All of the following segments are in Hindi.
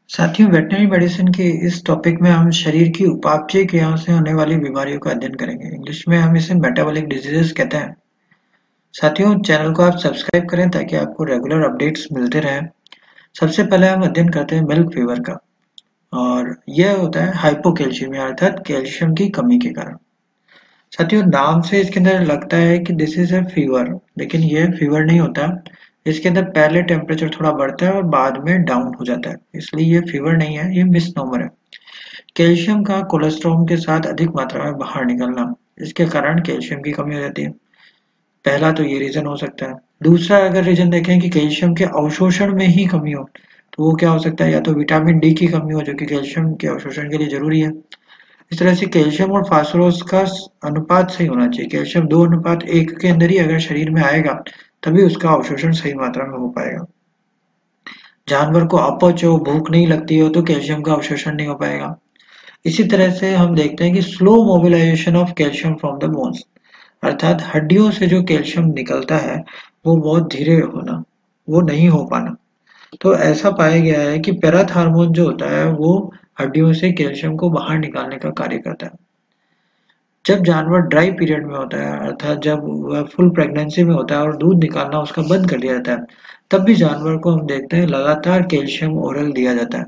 साथियों, वेटरनरी मेडिसिन के इस टॉपिक में हम शरीर की उपापचय क्रियाओं से होने वाली बीमारियों का अध्ययन करेंगे। इंग्लिश में हम इसे मेटाबॉलिक डिजीजेस कहते हैं। साथियों, चैनल को आप सब्सक्राइब करें ताकि आपको रेगुलर अपडेट्स मिलते रहें। सबसे पहले हम अध्ययन करते हैं मिल्क फीवर का, और यह होता है हाइपोकैल्शियमिया अर्थात कैल्शियम की कमी के कारण। साथियों, नाम से इसके अंदर लगता है कि दिस इज अ फीवर, लेकिन यह फीवर नहीं होता। इसके अंदर पहले टेम्परेचर थोड़ा बढ़ता है और बाद में डाउन हो जाता है, इसलिए ये फीवर नहीं है, ये मिसनोमर है। कैल्शियम का कोलेस्ट्रॉल के साथ अधिक मात्रा में बाहर निकलना, इसके कारण कैल्शियम की कमी हो जाती है। पहला तो ये रीजन हो सकता है। दूसरा अगर रीजन देखें कि कैल्शियम के अवशोषण में ही कमी हो, तो वो क्या हो सकता है, या तो विटामिन डी की कमी हो जो कि कैल्शियम के अवशोषण के लिए जरूरी है। इस तरह से कैल्शियम और फास्फोरस का अनुपात सही होना चाहिए। कैल्शियम 2:1 के अंदर ही अगर शरीर में आएगा, तभी उसका अवशोषण सही मात्रा में हो पाएगा। जानवर को अपच हो, भूख नहीं लगती हो, तो कैल्शियम का अवशोषण नहीं हो पाएगा। इसी तरह से हम देखते हैं कि slow mobilisation of calcium from the bones, अर्थात हड्डियों से जो कैल्शियम निकलता है वो बहुत धीरे होना, वो नहीं हो पाना। तो ऐसा पाया गया है कि पैराथार्मोन जो होता है वो हड्डियों से कैल्शियम को बाहर निकालने का कार्य करता है। जब जानवर ड्राई पीरियड में होता है, अर्थात जब वह फुल प्रेगनेंसी में होता है और दूध निकालना उसका बंद कर दिया जाता है, तब भी जानवर को हम देखते हैं लगातार कैल्शियम ओरल दिया जाता है।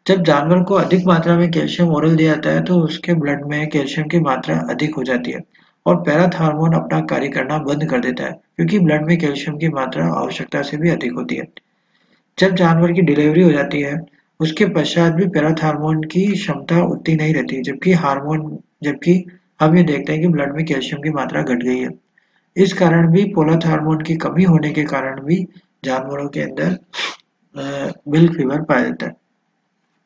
जब जानवर को अधिक मात्रा में कैल्शियम ओरल दिया जाता है, तो उसके ब्लड में कैल्शियम की मात्रा अधिक हो जाती है और पैराथार्मोन अपना कार्य करना बंद कर देता है, क्योंकि ब्लड में कैल्शियम की मात्रा आवश्यकता से भी अधिक होती है। जब जानवर की डिलीवरी हो जाती है, उसके पश्चात भी पैराथार्मोन की क्षमता उतनी नहीं रहती, जबकि हम ये देखते हैं कि ब्लड में कैल्शियम की मात्रा घट गई है। इस कारण भी पोलाथार्मोन की कमी होने के कारण भी जानवरों के अंदर मिल्क फीवर पाया जाता है।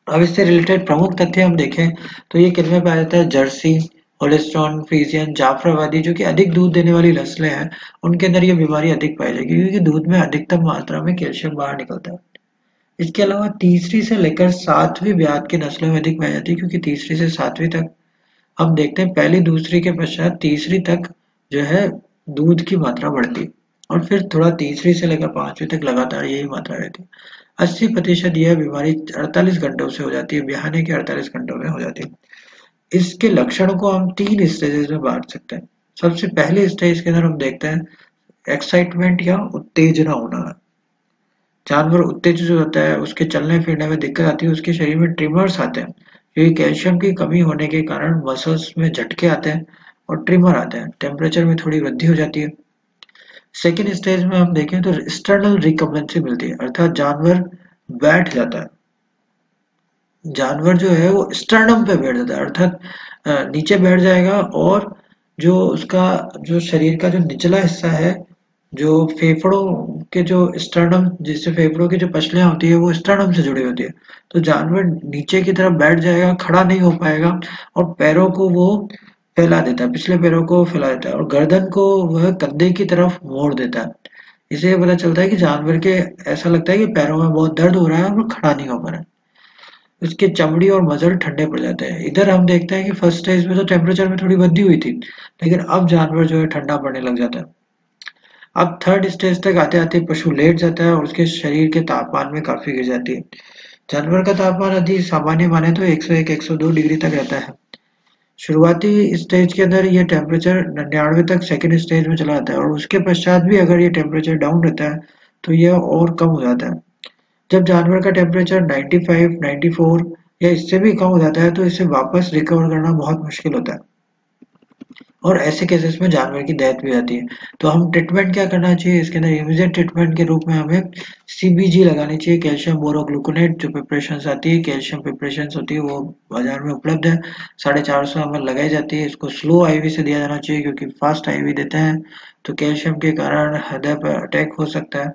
अब इससे रिलेटेड प्रमुख तथ्य हम देखें तो ये किनमें पाया जाता है, जर्सी, होलिस्टॉन, फ्रीजियन, जाफराबादी जो कि अधिक दूध देने वाली नस्लें हैं, उनके अंदर ये बीमारी अधिक पाई जाएगी, क्योंकि दूध में अधिकतम मात्रा में कैल्शियम बाहर निकलता है। इसके अलावा तीसरी से लेकर सातवीं ब्यात की नस्लों में अधिक पाई जाती है, क्योंकि तीसरी से सातवीं तक हम देखते हैं पहली दूसरी के पश्चात तीसरी तक जो है दूध की मात्रा बढ़ती है, और फिर थोड़ा तीसरी से लेकर पांचवी तक लगातार यही मात्रा रहती है। 80% यह बीमारी 48 घंटों से हो जाती है, ब्याहने के 48 घंटों में हो जाती है। इसके लक्षणों को हम 3 स्टेजेस में बांट सकते हैं। सबसे पहले स्टेज के अंदर हम देखते हैं एक्साइटमेंट या उत्तेजना होना। जानवर उत्तेजित होता है, उसके चलने फिरने में दिक्कत आती है, उसके शरीर में ट्रिमर्स आते हैं, क्योंकि कैल्शियम की कमी होने के कारण मसल्स में झटके आते हैं और ट्रिमर आते हैं। टेम्परेचर में थोड़ी वृद्धि हो जाती है। सेकेंड स्टेज में हम देखें तो एक्सटर्नल रिकम्बेंसी मिलती है, अर्थात जानवर बैठ जाता है। जानवर जो है वो स्टर्नम पे बैठ जाता है, अर्थात नीचे बैठ जाएगा, और जो उसका जो शरीर का जो निचला हिस्सा है, जो फेफड़ों के जो स्टर्नम, जिससे फेफड़ों की जो पसलियां होती है वो स्टर्नम से जुड़ी होती है, तो जानवर नीचे की तरफ बैठ जाएगा, खड़ा नहीं हो पाएगा, और पैरों को वो फैला देता है, पिछले पैरों को फैला देता है, और गर्दन को वह कंधे की तरफ मोड़ देता है। इससे ये पता चलता है कि जानवर के ऐसा लगता है कि पैरों में बहुत दर्द हो रहा है और वो खड़ा नहीं हो पा रहा है। उसके चमड़ी और मसल ठंडे पड़ जाते हैं। इधर हम देखते हैं कि फर्स्ट स्टेज में तो टेम्परेचर में थोड़ी वृद्धि हुई थी, लेकिन अब जानवर जो है ठंडा पड़ने लग जाता है। अब थर्ड स्टेज तक आते आते पशु लेट जाता है और उसके शरीर के तापमान में काफी गिर जाती है। जानवर का तापमान यदि सामान्य माने तो 101-102 डिग्री तक रहता है। शुरुआती स्टेज के अंदर ये टेम्परेचर 99 तक सेकेंड स्टेज में चला जाता है, और उसके पश्चात भी अगर ये टेम्परेचर डाउन रहता है तो यह और कम हो जाता है। जब जानवर का टेम्परेचर 95, 94 या इससे भी कम हो जाता है, तो इसे वापस रिकवर करना बहुत मुश्किल होता है, और ऐसे केसेस में जानवर की डेथ भी आती है। तो हम ट्रीटमेंट क्या करना चाहिए, इसके अंदर इमीडिएट ट्रीटमेंट के रूप में हमें सीबीजी लगानी चाहिए, कैल्शियम बोरोग्लूकोनेट जो प्रिपरेशन आती है, कैल्शियम प्रिपरेशन होती है, वो बाजार में उपलब्ध है। 450 ml लगाई जाती है। इसको स्लो आईवी से दिया जाना चाहिए, क्योंकि फास्ट आईवी देते हैं तो कैल्शियम के कारण हृदय पर अटैक हो सकता है,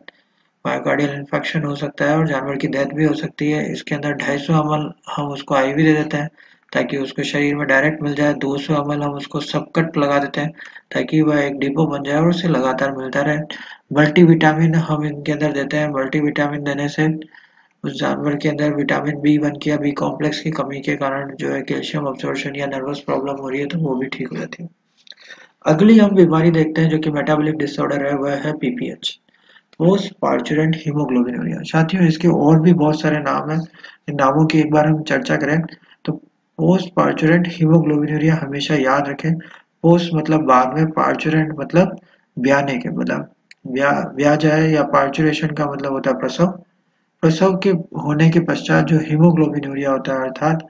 मायोकार्डियल इन्फेक्शन हो सकता है, और जानवर की डेथ भी हो सकती है। इसके अंदर 250 ml हम उसको आईवी दे देते हैं ताकि उसको शरीर में डायरेक्ट मिल जाए। 200 ml हम उसको सबकट लगा देते हैं ताकि वह एक डिपो बन जाए और उसे लगातार मिलता रहे। मल्टीविटामिन हम इनके अंदर देते हैं। मल्टीविटामिन देने से उस जानवर के अंदर विटामिन B1 की या बी कॉम्प्लेक्स की कमी के कारण जो है कैल्शियम अब्जॉर्प्शन या नर्वस प्रॉब्लम हो रही है, तो वो भी ठीक हो जाती है। अगली हम बीमारी देखते हैं जो कि मेटाबॉलिक डिसऑर्डर है, वह है पीपीएच। Post parturient haemoglobinuria. साथियों इसके और भी बहुत सारे नाम हैं, इन नामों की एक बार हम चर्चा करें तो पोस्ट पार्चुरेंट हीमोग्लोबिनूरिया हमेशा याद रखें। पोस्ट मतलब बाद में, पार्चुरेंट मतलब ब्याने के, मतलब ब्या जाए, या पार्चुरेशन का मतलब होता है प्रसव। प्रसव के होने के पश्चात जो हीमोग्लोबिनूरिया होता है, अर्थात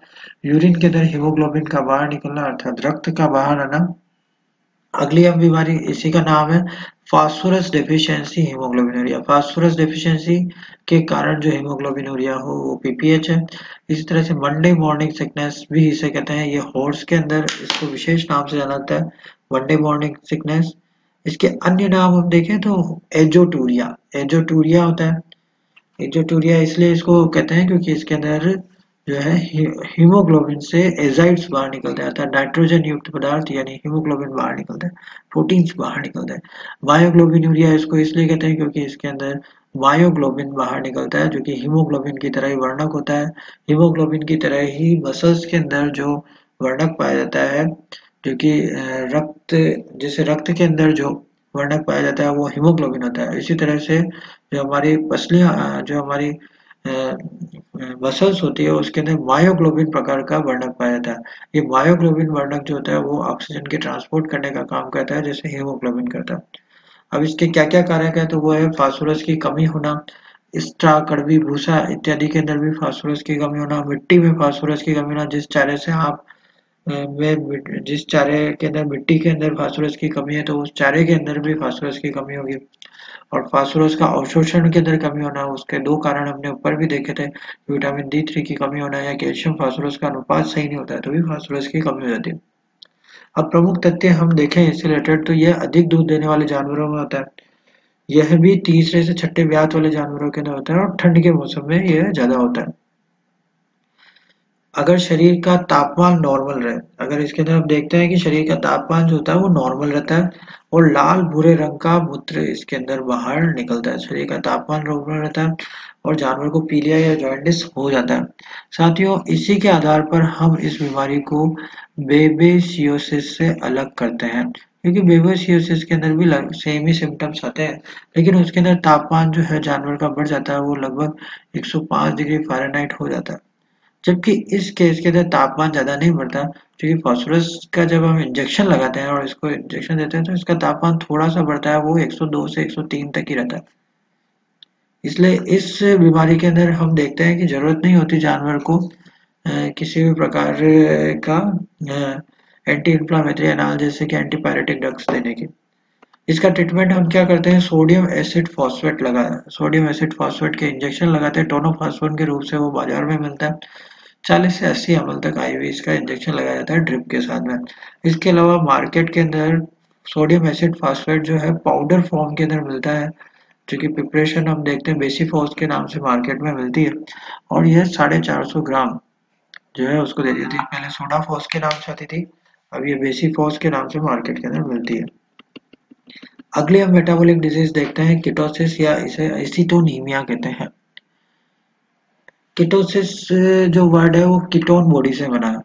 यूरिन के अंदर हीमोग्लोबिन का बाहर निकलना, अर्थात रक्त का बाहर आना। अगली अब बीमारी इसी का नाम है phosphorus deficiency haemoglobinuria. Phosphorus deficiency के कारण जो हीमोग्लोबिनूरिया हो वो पीपीएच है। इसी तरह से मंडे मॉर्निंग सिकनेस भी इसे कहते हैं, ये हॉर्स के अंदर इसको विशेष नाम से जाना जाता है, मंडे मॉर्निंग सिकनेस। इसके अन्य नाम हम देखें तो एजोटूरिया, एजोटूरिया होता है। एजोटूरिया इसलिए इसको कहते हैं क्योंकि इसके अंदर जो है हीमोग्लोबिन से एजाइड्स बाहर निकलते हैं, अर्थात नाइट्रोजन युक्त पदार्थ यानी हीमोग्लोबिन बाहर निकलता है, प्रोटीन्स बाहर निकलते हैं। मायोग्लोबिनूरिया इसको इसलिए कहते हैं क्योंकि इसके अंदर मायोग्लोबिन बाहर निकलता है, जो कि हीमोग्लोबिन की तरह ही वर्णक होता है। हीमोग्लोबिन की तरह ही मसल्स के अंदर जो वर्णक पाया जाता है, जो कि रक्त, जैसे रक्त के अंदर जो वर्णक पाया जाता है वो हीमोग्लोबिन होता है। इसी तरह से जो हमारी पसलियां, जो हमारी मसल्स होती है उसके अंदर मायोग्लोबिन प्रकार का वर्णक पाया जाता है। ये मायोग्लोबिन वर्णक जो होता है वो ऑक्सीजन के ट्रांसपोर्ट करने का काम करता है, जैसे हीमोग्लोबिन करता है। अब इसके क्या क्या कारक है, तो वो है फास्फोरस की कमी होना, स्ट्रा, कड़वी, भूसा इत्यादि के अंदर भी फास्फोरस की कमी होना, मिट्टी में फास्फोरस की कमी होना, जिस चारे से आप जिस चारे के अंदर मिट्टी के अंदर फास्फोरस की कमी है तो उस चारे के अंदर भी फास्फोरस की कमी होगी। और फास्फोरस का अवशोषण के अंदर कमी होना, उसके दो कारण हमने ऊपर भी देखे थे, विटामिन D3 की कमी होना या कैल्शियम फास्फोरस का अनुपात सही नहीं होता है तो भी फास्फोरस की कमी हो जाती है। अब प्रमुख तथ्य हम देखें इससे रिलेटेड तो यह अधिक दूध देने वाले जानवरों में होता है, यह भी तीसरे से छठे ब्यात वाले जानवरों के अंदर होता है, और ठंड के मौसम में यह ज्यादा होता है। अगर शरीर का तापमान नॉर्मल रहे, अगर इसके अंदर हम देखते हैं कि शरीर का तापमान जो होता है वो नॉर्मल रहता है और लाल भूरे रंग का मूत्र इसके अंदर बाहर निकलता है, शरीर का तापमान नॉर्मल रहता है और जानवर को पीलिया या जॉन्डिस हो जाता है। साथियों इसी के आधार पर हम इस बीमारी को बेबेसियोसिस से अलग करते हैं, क्योंकि बेबेसियोसिस के अंदर भी सेम ही सिम्टम्स आते हैं, लेकिन उसके अंदर तापमान जो है जानवर का बढ़ जाता है, वो लगभग 105 डिग्री फ़ारेनहाइट हो जाता है। जबकि इस केस के अंदर तापमान ज़्यादा नहीं बढ़ता, क्योंकि फास्फोरस का जब हम इंजेक्शन लगाते हैं और इसको इंजेक्शन देते हैं तो इसका तापमान थोड़ा सा बढ़ता है, वो 102 से 103 तक ही रहता है। इसलिए इस बीमारी के अंदर हम देखते हैं कि जरूरत नहीं होती जानवर को किसी भी प्रकार का anti inflammatory analgesic, antipyretic drugs देने की। इसका ट्रीटमेंट हम क्या करते हैं, sodium acid phosphate sodium acid phosphate के इंजेक्शन लगाते हैं, टोनोफॉस्फोन के रूप से वो बाजार में मिलता है। 40 से 80 ml तक आईवी इसका इंजेक्शन लगाया जाता है ड्रिप के साथ में। इसके अलावा मार्केट के अंदर सोडियम एसिड फॉस्फेट जो है पाउडर फॉर्म के अंदर मिलता है, जो कि प्रिपरेशन हम देखते हैं बेसीफॉस के नाम से मार्केट में मिलती है, और यह 450 ग्राम जो है उसको दे दी थी। पहले सोडाफॉस के नाम से आती थी, अब ये बेसीफॉस के नाम से मार्केट के अंदर मिलती है। अगले हम मेटाबॉलिक डिजीज देखते हैं, कीटोसिस या इसे एसिटोनीमिया कहते हैं। कीटोसिस जो वर्ड है वो कीटोन बॉडी से बना है,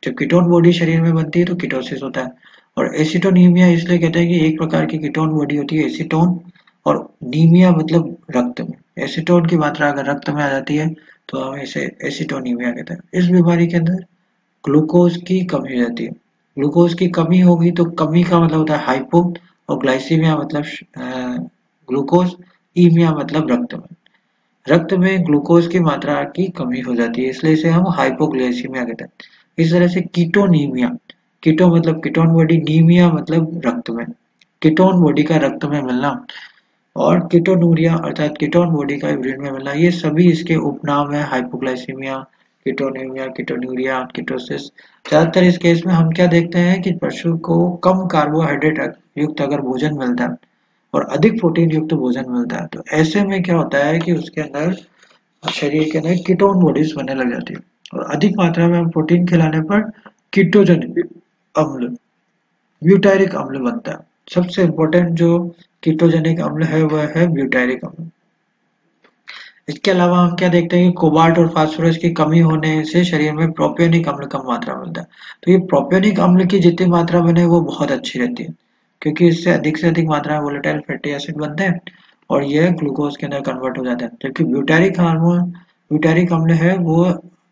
जब कीटोन बॉडी शरीर में बनती है तो कीटोसिस होता है। और एसिटोनीमिया इसलिए कहते हैं कि एक प्रकार की कीटोन बॉडी होती है एसीटोन, और नीमिया मतलब रक्त में, एसीटोन की मात्रा अगर रक्त में आ जाती है तो हम इसे एसिटोनीमिया कहते हैं। इस बीमारी के अंदर ग्लूकोज की कमी हो जाती है, ग्लूकोज की कमी होगी तो कमी का मतलब होता है हाइपो, और ग्लाइसीमिया मतलब ग्लूकोज, ईमिया मतलब रक्त में, रक्त में ग्लूकोज की मात्रा की कमी हो जाती है, इसलिए इसे हम हाइपोग्लाइसीमिया कहते हैं। इस तरह से कीटोनीमिया, कीटो मतलब कीटोन बॉडी, नीमिया मतलब रक्त में, कीटोन बॉडी का रक्त में मिलना, और कीटोनूरिया अर्थात कीटोन बॉडी का यूरिन में मिलना, ये सभी इसके उपनाम है, हाइपोग्लाइसीमिया, कीटोनीमिया, कीटोन्यूरिया, कीटोसिस। ज्यादातर इस केस में हम क्या देखते हैं कि पशु को कम कार्बोहाइड्रेट युक्त अगर भोजन मिलता है और अधिक प्रोटीन युक्त भोजन मिलता है तो ऐसे में क्या होता है कि उसके अंदर शरीर के अंदर कीटोन बॉडीज बनने लग जाती है, और अधिक मात्रा में हम प्रोटीन खिलाने पर कीटोजनिक अम्ल, ब्यूटायरिक अम्ल बनता है। सबसे इम्पोर्टेंट जो कीटोजेनिक अम्ल है वह है ब्यूटायरिक अम्ल। इसके अलावा हम क्या देखते हैं कि कोबाल्ट और फास्फोरस की कमी होने से शरीर में प्रोपियोनिक अम्ल कम मात्रा में मिलता है। तो ये प्रोपियोनिक अम्ल की जितनी मात्रा बने वो बहुत अच्छी रहती है, क्योंकि इससे अधिक मात्रा में वोलेटाइल फैटी एसिड बनते हैं और यह ग्लूकोज के अंदर कन्वर्ट हो जाता है। जबकि ब्यूटारिक अम्ल है वो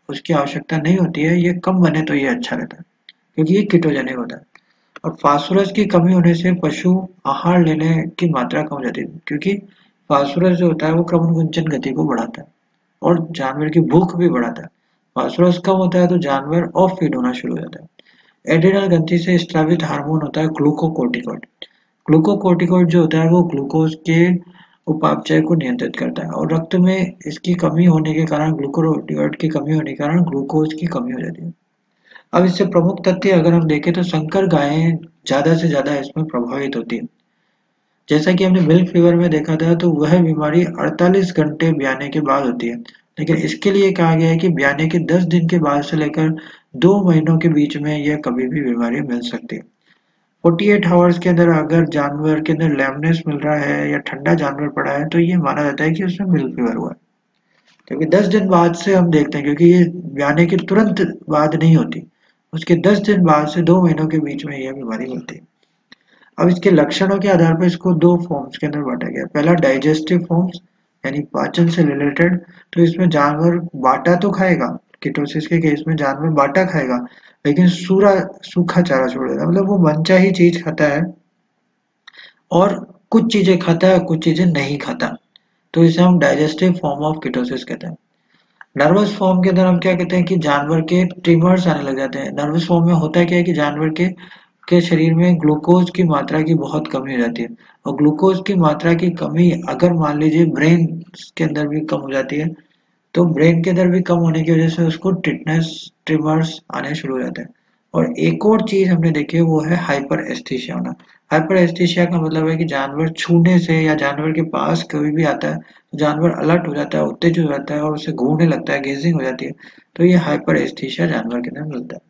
उसकी आवश्यकता नहीं होती है, ये कम बने तो ये अच्छा रहता है क्योंकि ये कीटोजेनिक होता है। और फास्फोरस की कमी होने से पशु आहार लेने की मात्रा कम हो जाती है क्योंकि फास्फोरस जो होता है वो क्रमण कुंचन गति को बढ़ाता है और जानवर की भूख भी बढ़ाता है। फास्फोरस कम होता है तो जानवर ऑफ फीड होना शुरू हो जाता है। एड्रिनल ग्रंथि से स्रावित हार्मोन होता है ग्लूकोकोर्टिकॉइड। ग्लूकोकोर्टिकॉइड जो होता है वो ग्लूकोज के उपापचय को नियंत्रित करता है और रक्त में इसकी कमी होने के कारण ग्लूकोकोर्टिकॉइड की कमी होने के कारण ग्लूकोज की कमी हो जाती है। अब इससे प्रमुख तथ्य अगर हम देखें तो संकर गायें ज्यादा से ज्यादा इसमें प्रभावित होती है। जैसा कि हमने मिल्क फीवर में देखा था तो वह बीमारी 48 घंटे ब्याने के बाद होती है, लेकिन इसके लिए कहा गया है कि ब्याने के 10 दिन के बाद से लेकर 2 महीनों के बीच में यह कभी भी बीमारी मिल सकती है। 48 आवर्स के अंदर अगर जानवर के अंदर लैमनेस मिल रहा है या ठंडा जानवर पड़ा है तो ये माना जाता है कि उसमें मिल्क फीवर हुआ है। क्योंकि 10 दिन बाद से हम देखते हैं, क्योंकि ये ब्याने के तुरंत बाद नहीं होती, उसके 10 दिन बाद से 2 महीनों के बीच में यह बीमारी होती है। अब इसके लक्षणों के आधार पर इसको 2 फॉर्म्स के अंदर बांटा गया है। पहला डाइजेस्टिव फॉर्म्स यानी पाचन से रिलेटेड, तो इसमें जानवर बाटा तो खाएगा, कीटोसिस के केस में जानवर बाटा खाएगा लेकिन सूखा चारा छोड़ देगा, मतलब वो मनचाही ही चीज खाता है और कुछ चीजें खाता है कुछ चीजें नहीं खाता, तो इसे हम डाइजेस्टिव फॉर्म ऑफ कीटोसिस कहते हैं। नर्वस फॉर्म के अंदर हम क्या कहते हैं कि जानवर के ट्रिमर्स आने लग जाते हैं। नर्वस फॉर्म में होता क्या है कि जानवर के शरीर में ग्लूकोज की मात्रा की बहुत कमी हो जाती है और ग्लूकोज की मात्रा की कमी अगर मान लीजिए ब्रेन के अंदर भी कम हो जाती है तो ब्रेन के अंदर भी कम होने की वजह से उसको टिटनेस ट्रिमर्स आने शुरू हो जाते हैं। और एक और चीज हमने देखी है वो है हाइपर एस्थीसिया होना। हाइपर एस्थीसिया का मतलब है कि जानवर छूने से या जानवर के पास कोई भी आता है तो जानवर अलर्ट हो जाता है, उत्तेजित हो जाता है और उसे घूरने लगता है, गेजिंग हो जाती है, तो ये हाइपर एस्थीसिया जानवर के अंदर मिलता है।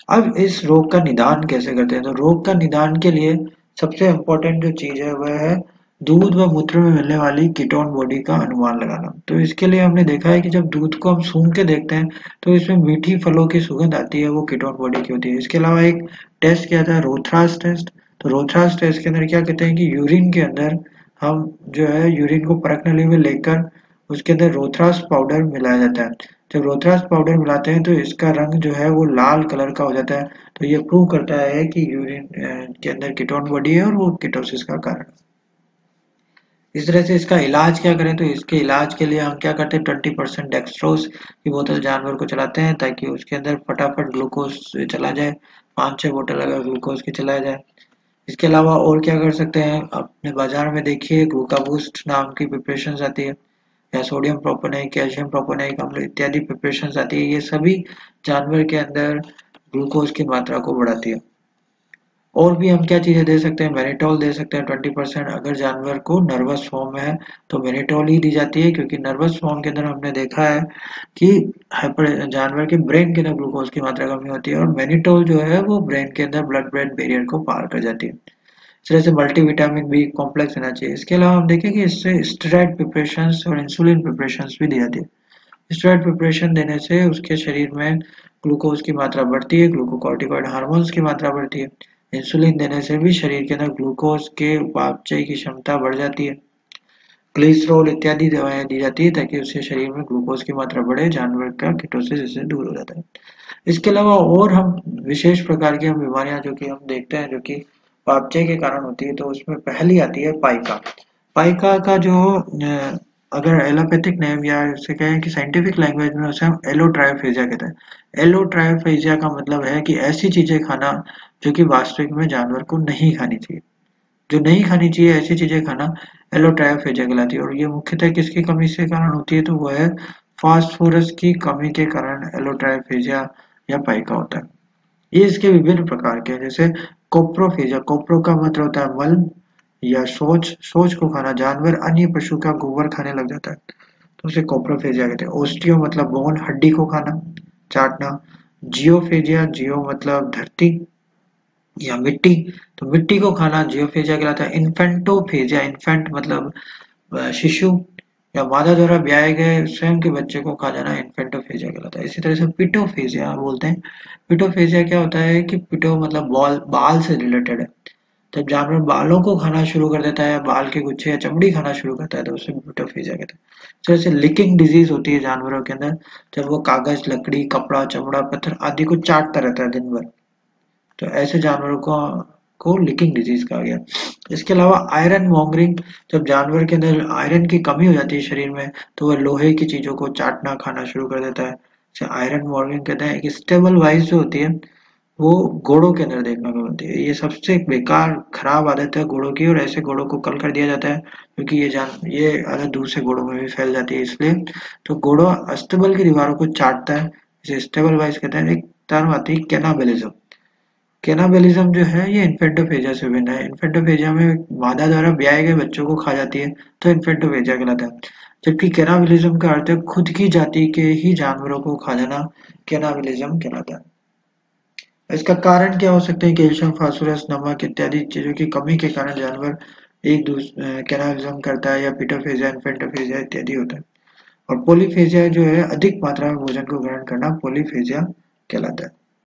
अब इस रोग का निदान कैसे करते हैं, तो रोग का निदान के लिए सबसे इम्पोर्टेंट जो चीज है वह है दूध व मूत्र में मिलने वाली कीटोन बॉडी का अनुमान लगाना। तो इसके लिए हमने देखा है कि जब दूध को हम सूंघ के देखते हैं तो इसमें मीठी फलों की सुगंध आती है, वो कीटोन बॉडी की होती है। इसके अलावा एक टेस्ट किया था रोथरास टेस्ट। तो रोथरास टेस्ट के अंदर क्या कहते हैं कि यूरिन के अंदर हम जो है यूरिन को परख नली में लेकर उसके अंदर रोथरास पाउडर मिलाया जाता है। जब रोथरास पाउडर मिलाते हैं तो इसका रंग जो है वो लाल कलर का हो जाता है, तो ये प्रूव करता है कि यूरिन के अंदर कीटोन बॉडी है और वो कीटोसिस का कारण है। इस तरह से इसका इलाज क्या करें, तो इसके इलाज के लिए हम क्या करते हैं 20% डेक्सट्रोज की बोतल जानवर को चलाते हैं ताकि उसके अंदर फटाफट ग्लूकोज चला जाए, 5-6 बोतल अगर ग्लूकोज की चलाया जाए। इसके अलावा और क्या कर सकते हैं, अपने बाजार में देखिए ग्लूकाबूस्ट नाम की प्रिपरेशन आती है या सोडियम प्रोपेनाइक, कैल्शियम प्रोपेनाइक अम्ल इत्यादि प्रिपरेशंस आती है, ये सभी जानवर के अंदर ग्लूकोज की मात्रा को बढ़ाती है। और भी हम क्या चीजें दे सकते हैं, मेनिटोल दे सकते हैं 20%। अगर जानवर को नर्वस फॉर्म है तो मेनिटोल ही दी जाती है क्योंकि नर्वस फॉर्म के अंदर हमने देखा है कि हाइपर जानवर के ब्रेन के अंदर ग्लूकोज की मात्रा कमी होती है और मेनिटोल जो है वो ब्रेन के अंदर ब्लड ब्रेन बैरियर को पार कर जाती है। इस तरह से मल्टीविटामिन बी कॉम्प्लेक्स देना चाहिए। इसके अलावा हम देखें कि इससे स्टेरॉइड प्रिपरेशंस और इंसुलिन प्रिपरेशंस भी दी जाती है। स्टेरॉइड प्रिपरेशन देने से उसके शरीर में ग्लूकोज की मात्रा बढ़ती है, ग्लूकोकॉर्टिकॉइड हार्मोन्स की मात्रा बढ़ती है। इंसुलिन देने से भी शरीर के अंदर ग्लूकोज के उपापचय की क्षमता बढ़ जाती है। ग्लिसरॉल इत्यादि दवाएं दी जाती है ताकि उसके शरीर में ग्लूकोज की मात्रा बढ़े, जानवर का कीटोसिस इससे दूर हो जाता है। इसके अलावा और हम विशेष प्रकार की हम बीमारियां जो कि हम देखते हैं जो कि उपापचय के कारण होती है, तो उसमें पहली आती है पाइका। पाइका का जो अगर एलोपैथिक नेम या इसे कहें कि साइंटिफिक लैंग्वेज में उसे हम एलोट्रायोफेजिया कहते हैं। एलोट्रायोफेजिया का मतलब है कि ऐसी चीजें खाना जो कि वास्तविक में जानवर को नहीं खानी चाहिए, जो नहीं खानी चाहिए ऐसी चीजें खाना एलोट्रायोफेजिया कहलाती है। और ये मुख्यतः किसकी कमी से कारण होती है, तो वो है फास्फोरस की कमी के कारण एलोट्रायोफेजिया या पाइका होता है। ये इसके विभिन्न प्रकार के हैं, जैसे कोप्रोफेजिया, कोप्रो का मतलब होता है मल या शौच, शौच को खाना, जानवर अन्य पशु का गोबर खाने लग जाता है तो उसे कोप्रोफेजिया कहते हैं। ओस्टियो मतलब बोन, हड्डी को खाना, चाटना। जियोफेजिया, जियो मतलब धरती या मिट्टी, तो मिट्टी को खाना जियोफेजिया कहलाता है। इन्फेंटोफेजिया, इन्फेंट मतलब शिशु या मादा द्वारा ब्याए गए स्वयं के बच्चे को खा जाना इन्फेंटोफेजिया कहलाता है। इसी तरह से पिटोफेजिया बोलते हैं। पिटोफेजिया क्या होता है कि पिटो मतलब बाल से रिलेटेड है, जब जानवर बालों को खाना शुरू कर देता है या बाल के गुच्छे या चमड़ी खाना शुरू करता है तो उसे ब्यूटोफेजिया कहते हैं। जैसे लिकिंग डिजीज होती है जानवरों के अंदर, जब वो कागज, लकड़ी, कपड़ा, चमड़ा, पत्थर आदि को चाटता रहता है दिन भर, तो ऐसे जानवरों को लिकिंग डिजीज कहा गया। इसके अलावा आयरन मॉन्गरिंग, जब जानवर के अंदर आयरन की कमी हो जाती है शरीर में, तो वह लोहे की चीजों को चाटना खाना शुरू कर देता है। इसे आयरन मॉन्गरिंग कहते हैं। एक स्टेबल वाइज जो होती है वो घोड़ों के अंदर देखने को मिलती है। ये सबसे बेकार खराब आदत है घोड़ों की, और ऐसे घोड़ों को कल कर दिया जाता है क्योंकि ये आदत दूसरे घोड़ों में भी फैल जाती है इसलिए। तो घोड़ा अस्तबल की दीवारों को चाटता है, इसे स्टेबल वाइज कहते हैं। एक टर्म आती है कैनाबलिज्म। कैनाबलिज्म जो है ये इन्फेंटोफेजिया से भिन्न है। इन्फेंटोफेजिया में मादा द्वारा ब्याए गए बच्चों को खा जाती है तो इन्फेंटोफेजिया कहलाता है, जबकि कैनाबलिज्म का अर्थ है खुद की जाति के ही जानवरों को खा जाना, कैनाबलिज्म कहलाता है। इसका कारण क्या हो सकते हैं? कैल्शियम, फास्फोरस, नमक इत्यादि चीजों की कमी के कारण जानवर एक दूसरे कैनाबिज्म करता है, या पिटोफेजिया, इन्फेंटोफेजिया इत्यादि होता है। और पॉलीफेजिया जो है अधिक मात्रा में भोजन को ग्रहण करना पॉलीफेजिया कहलाता है।